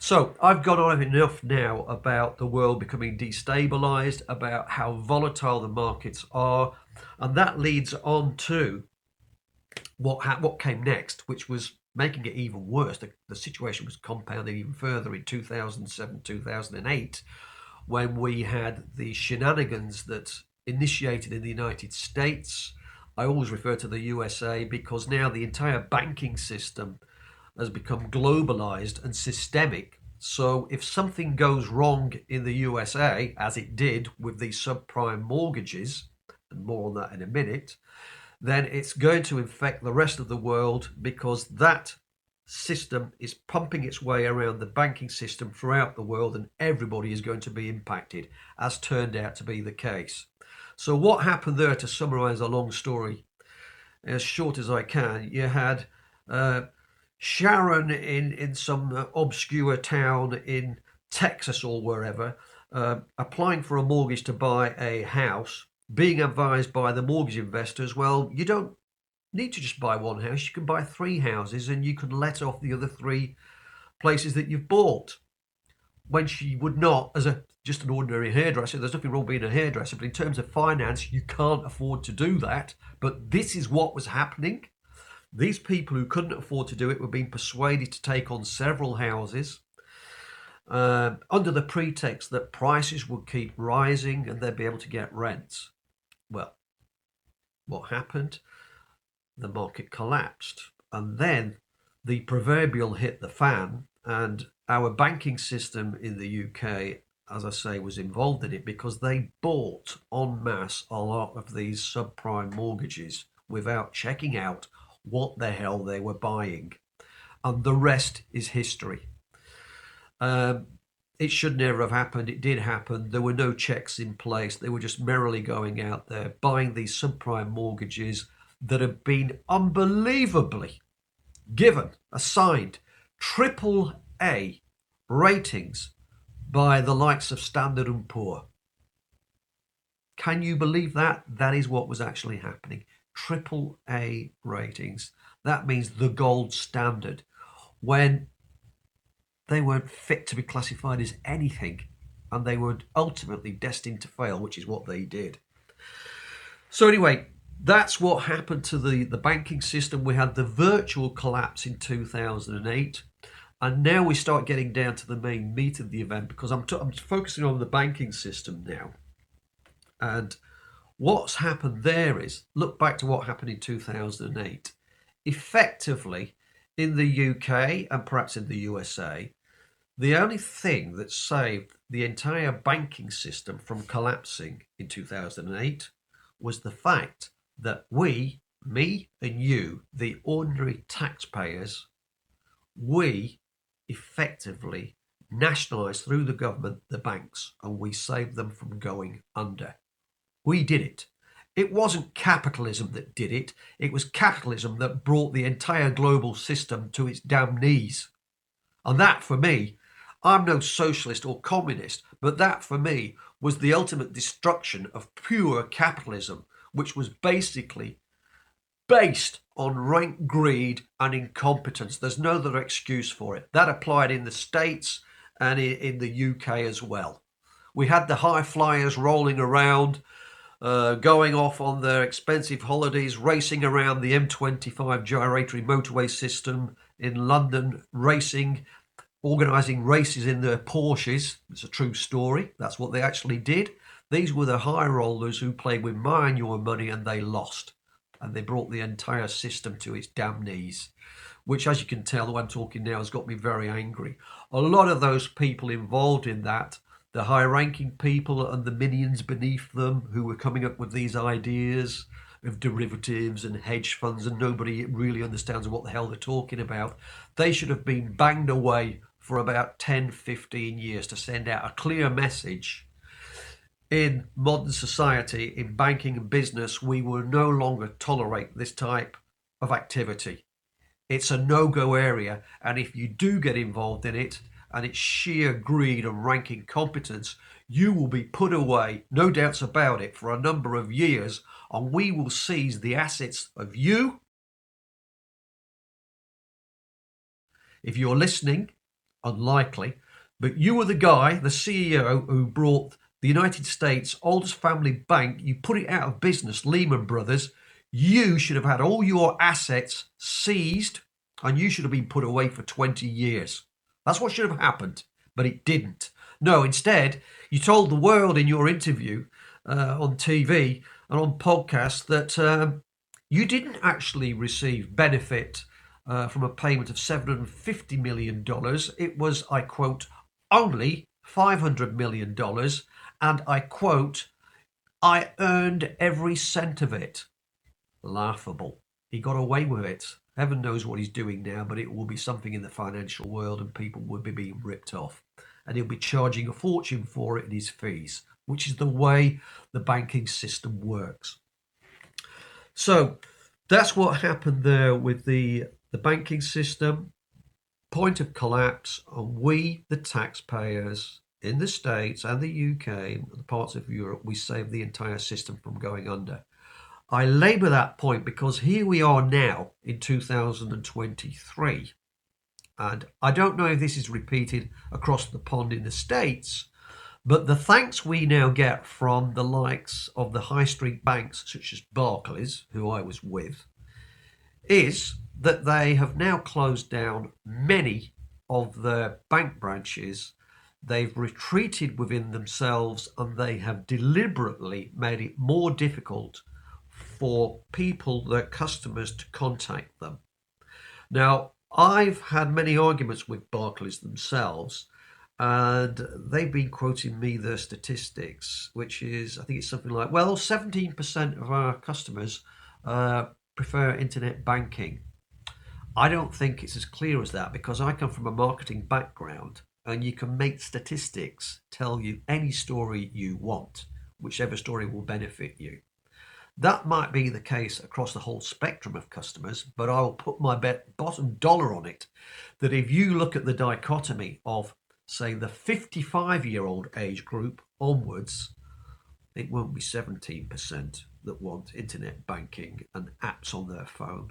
So I've gone on enough now about the world becoming destabilized, about how volatile the markets are, and that leads on to what came next, which was making it even worse. The situation was compounded even further in 2007, 2008, when we had the shenanigans that initiated in the United States. I always refer to the USA because now the entire banking system has become globalized and systemic. So if something goes wrong in the USA, as it did with the subprime mortgages, and more on that in a minute, then it's going to infect the rest of the world because that system is pumping its way around the banking system throughout the world, and everybody is going to be impacted, as turned out to be the case. So what happened there, to summarize a long story as short as I can, you had Sharon in some obscure town in Texas or wherever, applying for a mortgage to buy a house, being advised by the mortgage investors, well, you don't need to just buy one house, you can buy three houses and you can let off the other three places that you've bought. When she would not, as just an ordinary hairdresser, there's nothing wrong being a hairdresser, but in terms of finance, you can't afford to do that. But this is what was happening. These people who couldn't afford to do it were being persuaded to take on several houses under the pretext that prices would keep rising and they'd be able to get rents. Well, what happened? The market collapsed, and then the proverbial hit the fan, and our banking system in the UK, as I say, was involved in it because they bought en masse a lot of these subprime mortgages without checking out what the hell they were buying. And the rest is history. It should never have happened. It did happen. There were no checks in place. They were just merrily going out there buying these subprime mortgages that have been unbelievably assigned triple A ratings by the likes of Standard & Poor. Can you believe that? That is what was actually happening. Triple A ratings. That means the gold standard, when they weren't fit to be classified as anything, and they were ultimately destined to fail, which is what they did. So anyway, that's what happened to the banking system. We had the virtual collapse in 2008, and now we start getting down to the main meat of the event, because I'm focusing on the banking system now. And what's happened there is, look back to what happened in 2008. Effectively, in the UK and perhaps in the USA, the only thing that saved the entire banking system from collapsing in 2008 was the fact that we, me and you, the ordinary taxpayers, we effectively nationalised through the government the banks, and we saved them from going under. We did it. It wasn't capitalism that did it. It was capitalism that brought the entire global system to its damn knees. And that, for me, I'm no socialist or communist, but that, for me, was the ultimate destruction of pure capitalism, which was basically based on rank greed and incompetence. There's no other excuse for it. That applied in the States and in the UK as well. We had the high flyers rolling around, going off on their expensive holidays, racing around the M25 gyratory motorway system in London, racing, organising races in their Porsches. It's a true story. That's what they actually did. These were the high rollers who played with my and your money, and they lost. And they brought the entire system to its damn knees, which, as you can tell, the way I'm talking now has got me very angry. A lot of those people involved in that, the high-ranking people and the minions beneath them who were coming up with these ideas of derivatives and hedge funds, and nobody really understands what the hell they're talking about, they should have been banged away for about 10, 15 years to send out a clear message. In modern society, in banking and business, we will no longer tolerate this type of activity. It's a no-go area, and if you do get involved in it, and it's sheer greed and rank incompetence, you will be put away, no doubts about it, for a number of years, and we will seize the assets of you. If you're listening, unlikely, but you were the guy, the CEO, who brought the United States' oldest family bank, you put it out of business, Lehman Brothers. You should have had all your assets seized and you should have been put away for 20 years. That's what should have happened, but it didn't. No, instead, you told the world in your interview on TV and on podcasts that you didn't actually receive benefit from a payment of $750 million. It was, I quote, only $500 million. And I quote, I earned every cent of it. Laughable. He got away with it. Heaven knows what he's doing now, but it will be something in the financial world and people will be being ripped off. And he'll be charging a fortune for it in his fees, which is the way the banking system works. So that's what happened there with the banking system. Point of collapse, and we, the taxpayers in the States and the UK and the parts of Europe, we saved the entire system from going under. I labour that point because here we are now in 2023. And I don't know if this is repeated across the pond in the States, but the thanks we now get from the likes of the high street banks such as Barclays, who I was with, is that they have now closed down many of their bank branches. They've retreated within themselves and they have deliberately made it more difficult for people, their customers, to contact them. Now, I've had many arguments with Barclays themselves, and they've been quoting me their statistics, which is, I think it's something like, well, 17% of our customers prefer internet banking. I don't think it's as clear as that because I come from a marketing background and you can make statistics tell you any story you want, whichever story will benefit you. That might be the case across the whole spectrum of customers, but I will put my bottom dollar on it that if you look at the dichotomy of, say, the 55-year-old age group onwards, it won't be 17% that want internet banking and apps on their phone.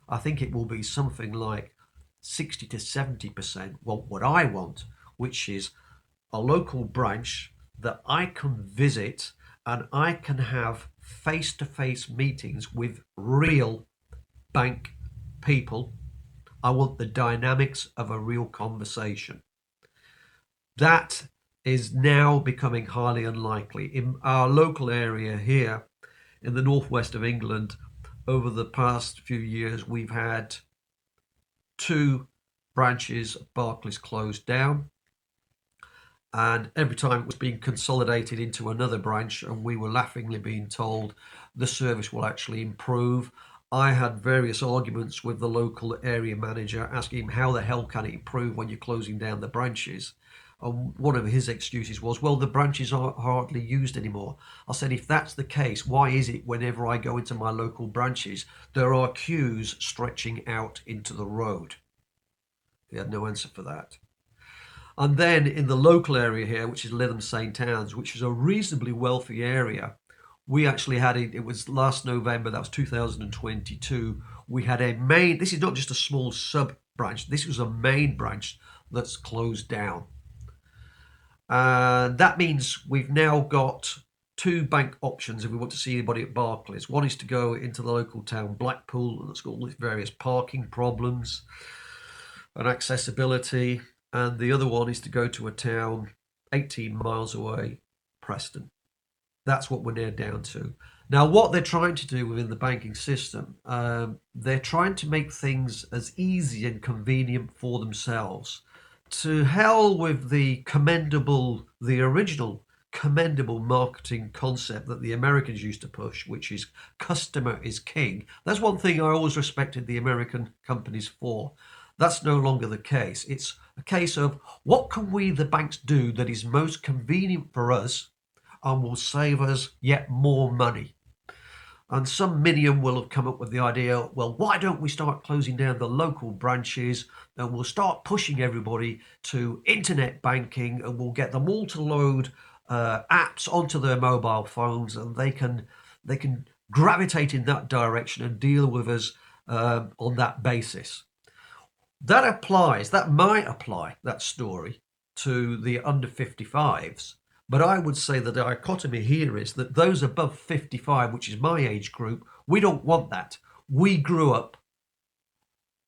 I think it will be something like 60 to 70% want what I want, which is a local branch that I can visit and I can have face-to-face meetings with real bank people. I want the dynamics of a real conversation. That is now becoming highly unlikely. In our local area here in the northwest of England, over the past few years, we've had 2 branches of Barclays closed down. And every time it was being consolidated into another branch, and we were laughingly being told the service will actually improve. I had various arguments with the local area manager asking him how the hell can it improve when you're closing down the branches? And one of his excuses was, well, the branches aren't hardly used anymore. I said, if that's the case, why is it whenever I go into my local branches, there are queues stretching out into the road? He had no answer for that. And then in the local area here, which is Lytham St Anne's, which is a reasonably wealthy area, we actually had it was last November, that was 2022, we had a main, this is not just a small sub branch, this was a main branch that's closed down. That means we've now got 2 bank options if we want to see anybody at Barclays. One is to go into the local town Blackpool, and it's got all these various parking problems and accessibility. And the other one is to go to a town 18 miles away, Preston. That's what we're now down to. Now, what they're trying to do within the banking system, they're trying to make things as easy and convenient for themselves. To hell with the original commendable marketing concept that the Americans used to push, which is customer is king. That's one thing I always respected the American companies for. That's no longer the case. It's a case of what can we, the banks, do that is most convenient for us and will save us yet more money. And some minion will have come up with the idea, well, why don't we start closing down the local branches and we'll start pushing everybody to internet banking and we'll get them all to load apps onto their mobile phones and they can gravitate in that direction and deal with us on that basis. That might apply, that story, to the under 55s. But I would say the dichotomy here is that those above 55, which is my age group, we don't want that. We grew up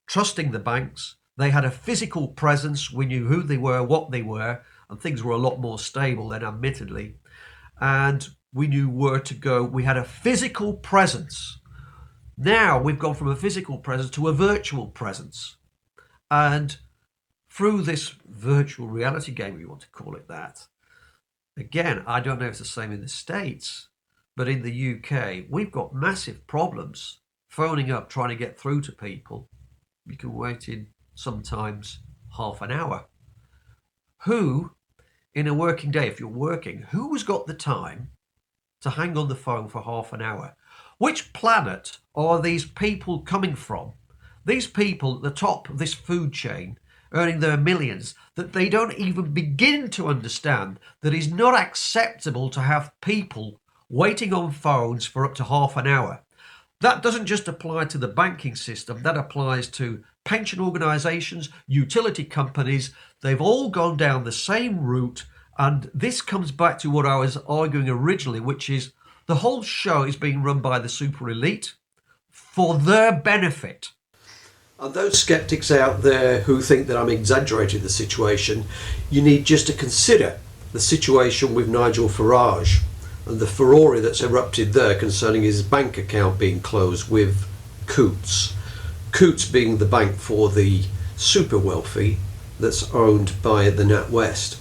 trusting the banks. They had a physical presence. We knew who they were, what they were, and things were a lot more stable then, admittedly. And we knew where to go. We had a physical presence. Now we've gone from a physical presence to a virtual presence. And through this virtual reality game, if you want to call it that, again, I don't know if it's the same in the States, but in the UK, we've got massive problems phoning up, trying to get through to people. You can wait in sometimes half an hour. Who, in a working day, if you're working, who's got the time to hang on the phone for half an hour? Which planet are these people coming from? These people at the top of this food chain, earning their millions, that they don't even begin to understand that it's not acceptable to have people waiting on phones for up to half an hour. That doesn't just apply to the banking system, that applies to pension organisations, utility companies. They've all gone down the same route, and this comes back to what I was arguing originally, which is the whole show is being run by the super elite for their benefit. And those skeptics out there who think that I'm exaggerating the situation, you need just to consider the situation with Nigel Farage and the furore that's erupted there concerning his bank account being closed with Coutts. Coutts being the bank for the super wealthy that's owned by the NatWest.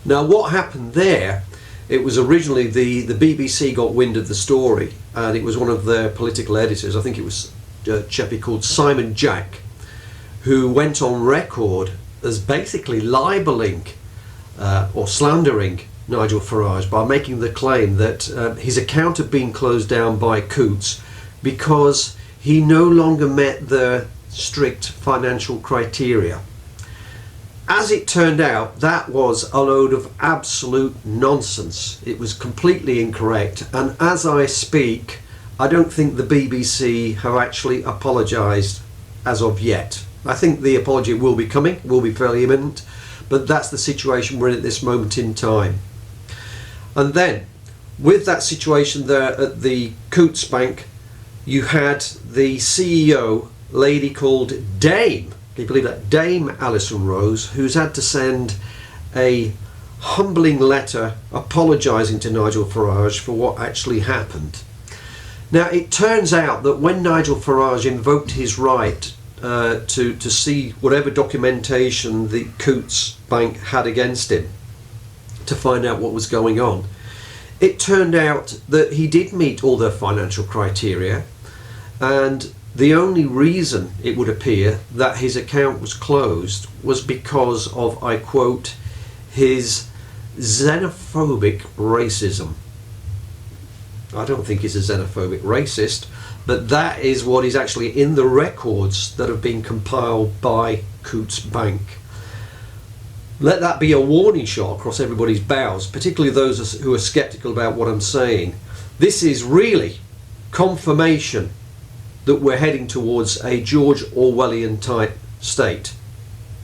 Now what happened there, it was originally the BBC got wind of the story, and it was one of their political editors, I think it was a chappie called Simon Jack, who went on record as basically libeling or slandering Nigel Farage by making the claim that his account had been closed down by Coutts because he no longer met the strict financial criteria. As it turned out, that was a load of absolute nonsense. It was completely incorrect, and as I speak, I don't think the BBC have actually apologised as of yet. I think the apology will be coming, will be fairly imminent, but that's the situation we're in at this moment in time. And then, with that situation there at the Coutts Bank, you had the CEO, lady called Dame, can you believe that, Dame Alison Rose, who's had to send a humbling letter apologising to Nigel Farage for what actually happened. Now it turns out that when Nigel Farage invoked his right to see whatever documentation the Coutts Bank had against him to find out what was going on, it turned out that he did meet all the financial criteria, and the only reason it would appear that his account was closed was because of, I quote, his xenophobic racism. I don't think he's a xenophobic racist, but that is what is actually in the records that have been compiled by Coutts Bank. Let that be a warning shot across everybody's bows, particularly those who are skeptical about what I'm saying. This is really confirmation that we're heading towards a George Orwellian type state,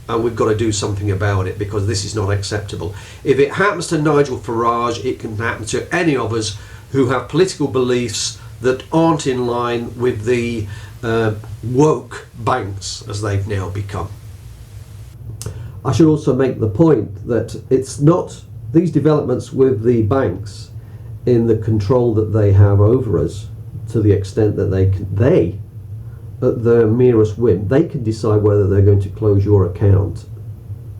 and we've got to do something about it because this is not acceptable. If it happens to Nigel Farage, it can happen to any of us who have political beliefs that aren't in line with the woke banks as they've now become. I should also make the point that it's not these developments with the banks in the control that they have over us, to the extent that they at their merest whim, they can decide whether they're going to close your account,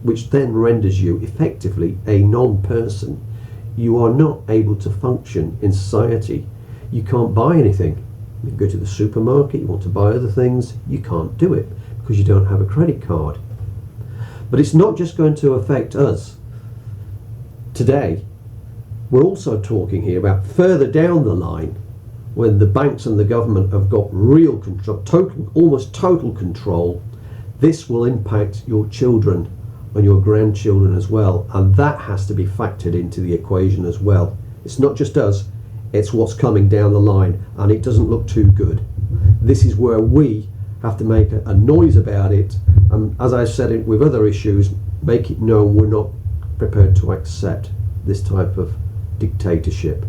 which then renders you effectively a non-person. You are not able to function in society. You can't buy anything. You go to the supermarket, you want to buy other things, you can't do it because you don't have a credit card. But it's not just going to affect us today. We're also talking here about further down the line, when the banks and the government have got real control, almost total control. This will impact your children and your grandchildren as well, and that has to be factored into the equation as well. It's not just us, it's what's coming down the line, and it doesn't look too good. This is where we have to make a noise about it. And as I said it with other issues, make it known we're not prepared to accept this type of dictatorship,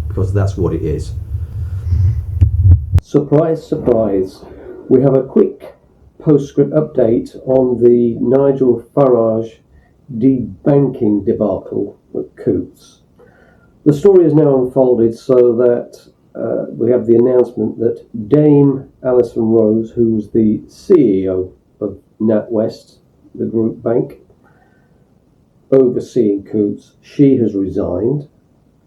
because that's what it is. Surprise, surprise. We have a quick postscript update on the Nigel Farage debanking debacle at Coutts. The story is now unfolded so that we have the announcement that Dame Alison Rose, who was the CEO of NatWest, the group bank, overseeing Coutts, she has resigned,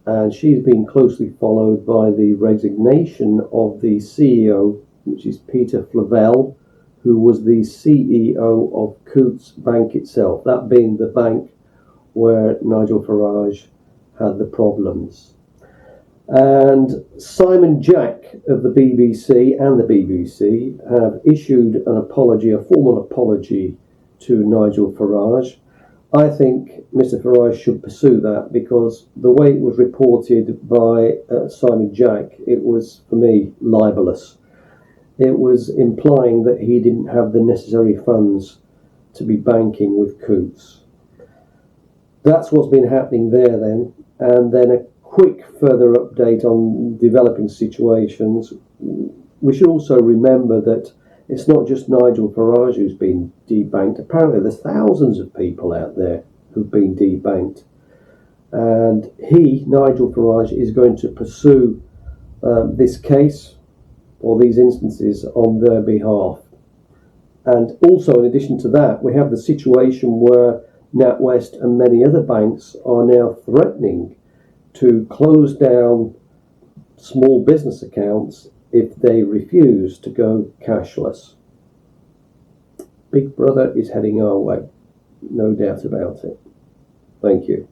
and she's been closely followed by the resignation of the CEO, which is Peter Flavell, who was the CEO of Coutts Bank itself, that being the bank where Nigel Farage had the problems. And Simon Jack of the BBC and the BBC have issued an apology, a formal apology to Nigel Farage. I think Mr. Farage should pursue that, because the way it was reported by Simon Jack, it was, for me, libelous. It was implying that he didn't have the necessary funds to be banking with Coutts. That's what's been happening there then. And then a quick further update on developing situations. We should also remember that it's not just Nigel Farage who's been debanked. Apparently there's thousands of people out there who've been debanked. And Nigel Farage, is going to pursue this case or these instances on their behalf. And also, in addition to that, we have the situation where NatWest and many other banks are now threatening to close down small business accounts if they refuse to go cashless. Big Brother is heading our way, no doubt about it. Thank you.